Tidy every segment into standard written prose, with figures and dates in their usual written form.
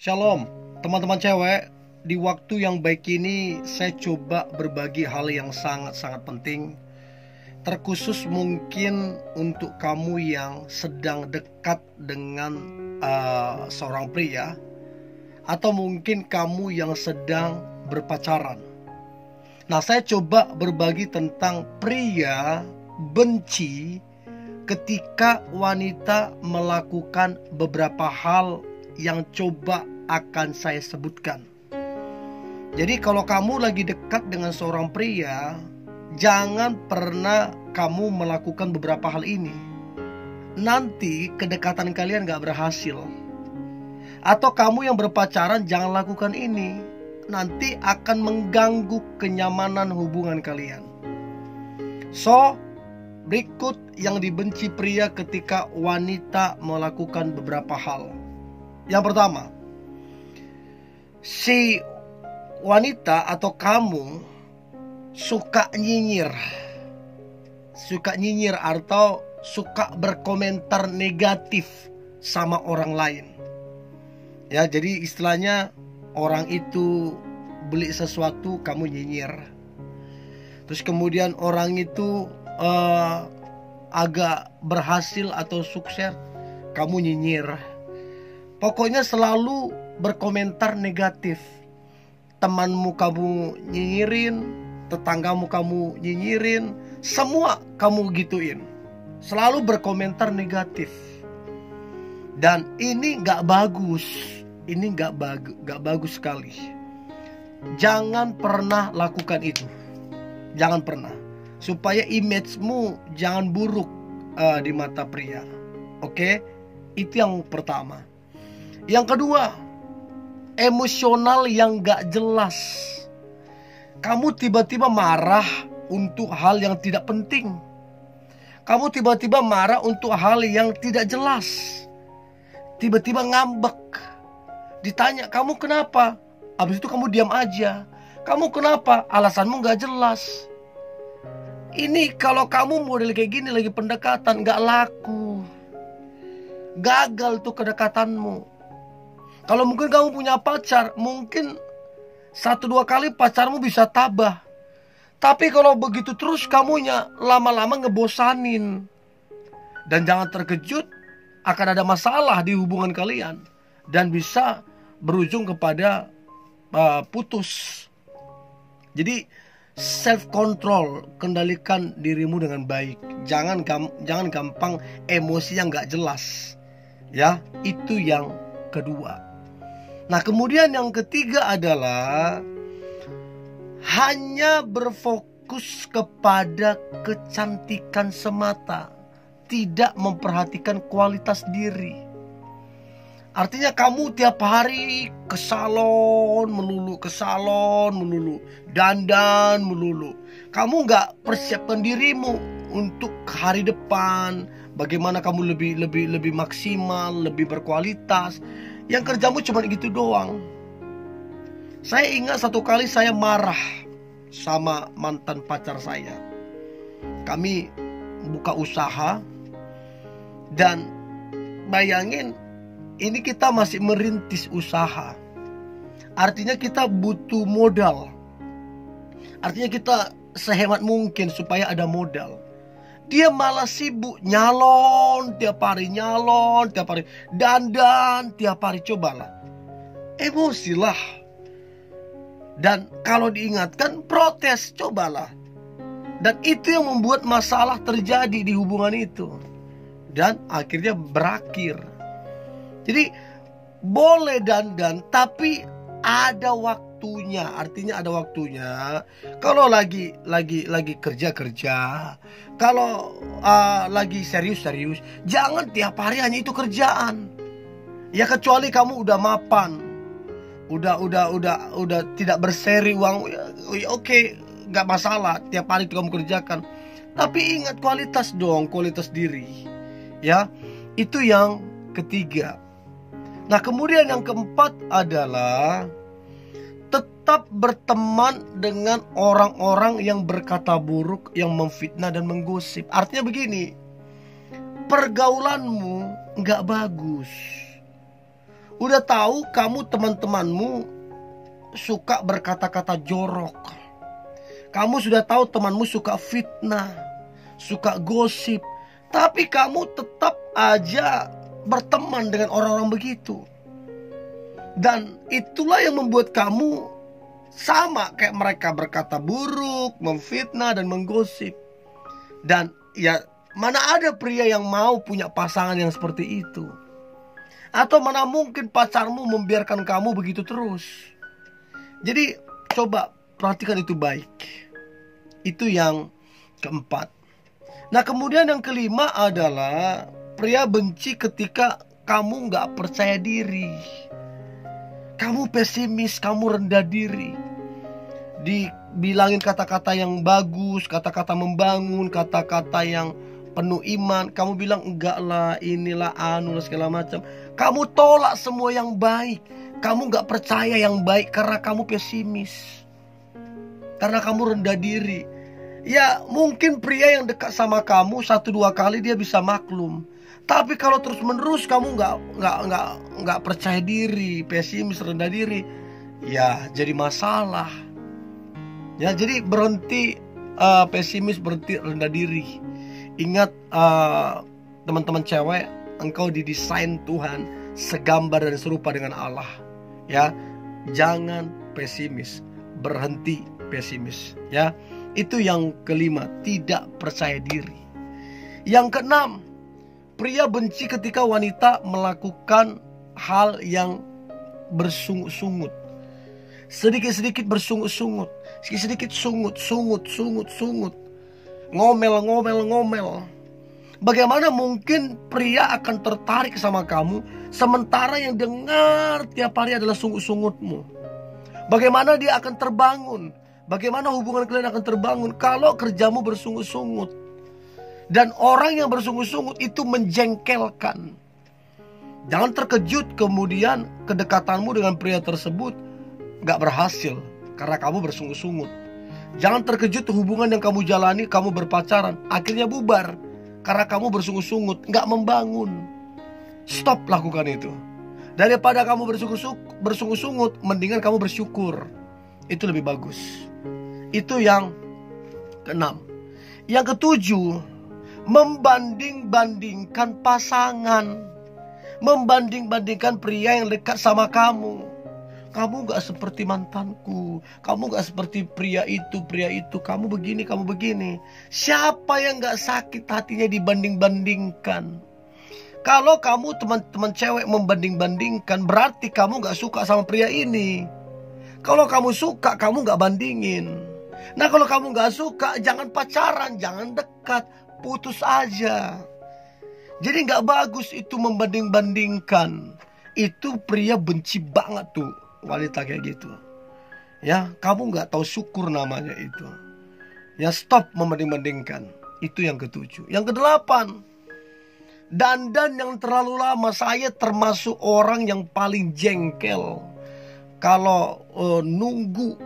Shalom, teman-teman cewek. Di waktu yang baik ini saya coba berbagi hal yang sangat-sangat penting, terkhusus mungkin untuk kamu yang sedang dekat dengan seorang pria, atau mungkin kamu yang sedang berpacaran. Nah, saya coba berbagi tentang pria benci ketika wanita melakukan beberapa hal yang coba akan saya sebutkan. Jadi kalau kamu lagi dekat dengan seorang pria, jangan pernah kamu melakukan beberapa hal ini. Nanti kedekatan kalian gak berhasil. Atau kamu yang berpacaran, jangan lakukan ini. Nanti akan mengganggu kenyamanan hubungan kalian. So, berikut yang dibenci pria ketika wanita melakukan beberapa hal. Yang pertama, si wanita atau kamu suka nyinyir. Suka nyinyir atau suka berkomentar negatif sama orang lain. Ya, jadi istilahnya orang itu beli sesuatu, kamu nyinyir. Terus kemudian orang itu agak berhasil atau sukses, kamu nyinyir. Pokoknya selalu berkomentar negatif. Temanmu kamu nyinyirin, tetanggamu kamu nyinyirin, semua kamu gituin. Selalu berkomentar negatif. Dan ini gak bagus. Ini gak bagus sekali. Jangan pernah lakukan itu. Jangan pernah. Supaya image-mu jangan buruk di mata pria. Oke? Itu yang pertama. Yang kedua, emosional yang gak jelas. Kamu tiba-tiba marah untuk hal yang tidak penting. Kamu tiba-tiba marah untuk hal yang tidak jelas. Tiba-tiba ngambek. Ditanya, kamu kenapa? Habis itu kamu diam aja. Kamu kenapa? Alasanmu gak jelas. Ini kalau kamu model kayak gini lagi pendekatan, gak laku. Gagal tuh kedekatanmu. Kalau mungkin kamu punya pacar, mungkin 1-2 kali pacarmu bisa tabah. Tapi kalau begitu terus kamunya lama-lama ngebosanin. Dan jangan terkejut, akan ada masalah di hubungan kalian. Dan bisa berujung kepada putus. Jadi self control, kendalikan dirimu dengan baik. Jangan gampang emosi yang gak jelas. Ya, itu yang kedua. Nah, kemudian yang ketiga adalah hanya berfokus kepada kecantikan semata, tidak memperhatikan kualitas diri. Artinya kamu tiap hari ke salon melulu, dandan melulu. Kamu gak persiapkan dirimu untuk hari depan, bagaimana kamu lebih maksimal, lebih berkualitas. Yang kerjamu cuma gitu doang. Saya ingat satu kali saya marah sama mantan pacar saya. Kami buka usaha. Dan bayangin, ini kita masih merintis usaha. Artinya kita butuh modal. Artinya kita sehemat mungkin supaya ada modal. Dia malah sibuk nyalon tiap hari, dandan tiap hari. Cobalah, emosilah. Dan kalau diingatkan, protes, cobalah. Dan itu yang membuat masalah terjadi di hubungan itu. Dan akhirnya berakhir. Jadi boleh dandan, tapi ada waktunya. Artinya ada waktunya. Kalau lagi kerja, kalau lagi serius, jangan tiap hari hanya itu kerjaan. Ya kecuali kamu udah mapan, udah tidak berseri uang, ya oke, nggak masalah. Tiap hari itu kamu kerjakan. Tapi ingat kualitas dong, kualitas diri. Ya, itu yang ketiga. Nah, kemudian yang keempat adalah tetap berteman dengan orang-orang yang berkata buruk, yang memfitnah dan menggosip. Artinya begini, pergaulanmu nggak bagus. Udah tahu kamu teman-temanmu suka berkata-kata jorok. Kamu sudah tahu temanmu suka fitnah, suka gosip. Tapi kamu tetap aja berteman dengan orang-orang begitu. Dan itulah yang membuat kamu sama kayak mereka, berkata buruk, memfitnah dan menggosip. Dan ya, mana ada pria yang mau punya pasangan yang seperti itu? Atau mana mungkin pacarmu membiarkan kamu begitu terus? Jadi coba perhatikan itu baik. Itu yang keempat. Nah, kemudian yang kelima adalah pria benci ketika kamu gak percaya diri. Kamu pesimis, kamu rendah diri. Dibilangin kata-kata yang bagus, kata-kata membangun, kata-kata yang penuh iman, kamu bilang enggak lah, inilah anu segala macam. Kamu tolak semua yang baik. Kamu gak percaya yang baik karena kamu pesimis, karena kamu rendah diri. Ya mungkin pria yang dekat sama kamu 1-2 kali dia bisa maklum. Tapi kalau terus menerus kamu nggak percaya diri, pesimis, rendah diri, ya jadi masalah. Ya jadi berhenti pesimis, berhenti rendah diri. Ingat teman-teman cewek, engkau didesain Tuhan segambar dan serupa dengan Allah. Ya, jangan pesimis, berhenti pesimis. Ya. Itu yang kelima, tidak percaya diri. Yang keenam, pria benci ketika wanita melakukan hal yang bersungut-sungut. Sedikit-sedikit bersungut-sungut, sedikit-sedikit sungut. Ngomel. Bagaimana mungkin pria akan tertarik sama kamu sementara yang dengar tiap hari adalah sungut-sungutmu? Bagaimana dia akan terbangun? Bagaimana hubungan kalian akan terbangun kalau kerjamu bersungut-sungut? Dan orang yang bersungut-sungut itu menjengkelkan. Jangan terkejut kemudian kedekatanmu dengan pria tersebut gak berhasil karena kamu bersungut-sungut. Jangan terkejut hubungan yang kamu jalani, kamu berpacaran, akhirnya bubar karena kamu bersungut-sungut, gak membangun. Stop lakukan itu. Daripada kamu bersungut-sungut, mendingan kamu bersyukur. Itu lebih bagus. Itu yang keenam. Yang ketujuh, membanding-bandingkan pasangan. Membanding-bandingkan pria yang dekat sama kamu. Kamu gak seperti mantanku, kamu gak seperti pria itu, kamu begini. Siapa yang gak sakit hatinya dibanding-bandingkan? Kalau kamu teman-teman cewek membanding-bandingkan, berarti kamu gak suka sama pria ini. Kalau kamu suka, kamu gak bandingin. Nah, kalau kamu gak suka, jangan pacaran, jangan dekat, putus aja. Jadi gak bagus itu membanding-bandingkan. Itu pria benci banget tuh wanita kayak gitu. Ya, kamu gak tahu syukur namanya itu. Ya, stop membanding-bandingkan. Itu yang ketujuh. Yang kedelapan, dandan yang terlalu lama. Saya termasuk orang yang paling jengkel kalau nunggu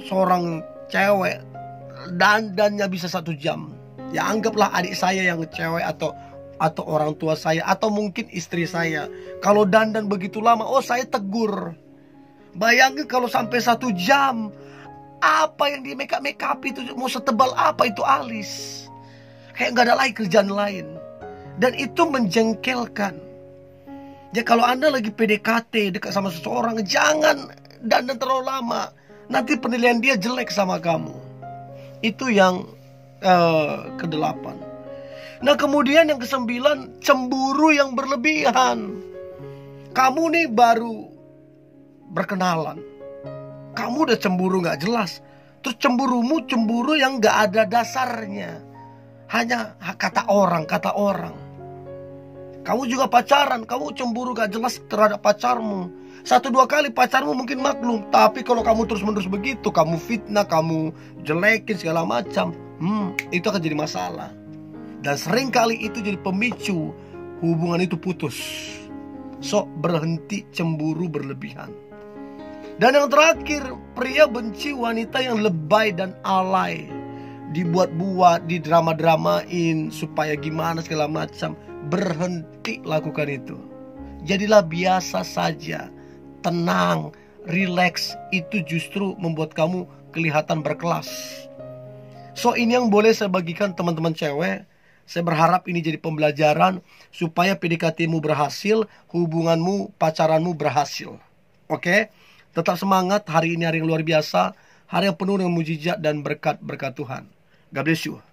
seorang cewek dandannya bisa 1 jam. Ya anggaplah adik saya yang cewek atau orang tua saya atau mungkin istri saya. Kalau dandan begitu lama, saya tegur. Bayangin kalau sampai 1 jam. Apa yang di make up itu, mau setebal apa itu alis. Kayak gak ada lagi kerjaan lain. Dan itu menjengkelkan. Ya kalau Anda lagi PDKT dekat sama seseorang, jangan dandan terlalu lama. Nanti penilaian dia jelek sama kamu. Itu yang ke-8. Nah, kemudian yang ke-9, cemburu yang berlebihan. Kamu nih baru berkenalan, kamu udah cemburu gak jelas. Terus cemburu yang gak ada dasarnya, hanya kata orang. Kamu juga pacaran, kamu cemburu gak jelas terhadap pacarmu. 1-2 kali pacarmu mungkin maklum. Tapi kalau kamu terus-menerus begitu, kamu fitnah, kamu jelekin segala macam, itu akan jadi masalah. Dan seringkali itu jadi pemicu hubungan itu putus. So, berhenti cemburu berlebihan. Dan yang terakhir, pria benci wanita yang lebay dan alay. Dibuat-buat, didrama-dramain supaya gimana segala macam. Berhenti lakukan itu. Jadilah biasa saja, tenang, relax. Itu justru membuat kamu kelihatan berkelas. So ini yang boleh saya bagikan teman-teman cewek. Saya berharap ini jadi pembelajaran supaya PDKT-mu berhasil, hubunganmu, pacaranmu berhasil. Oke? Tetap semangat, hari ini hari yang luar biasa, hari yang penuh dengan mujizat dan berkat-berkat Tuhan. God bless you.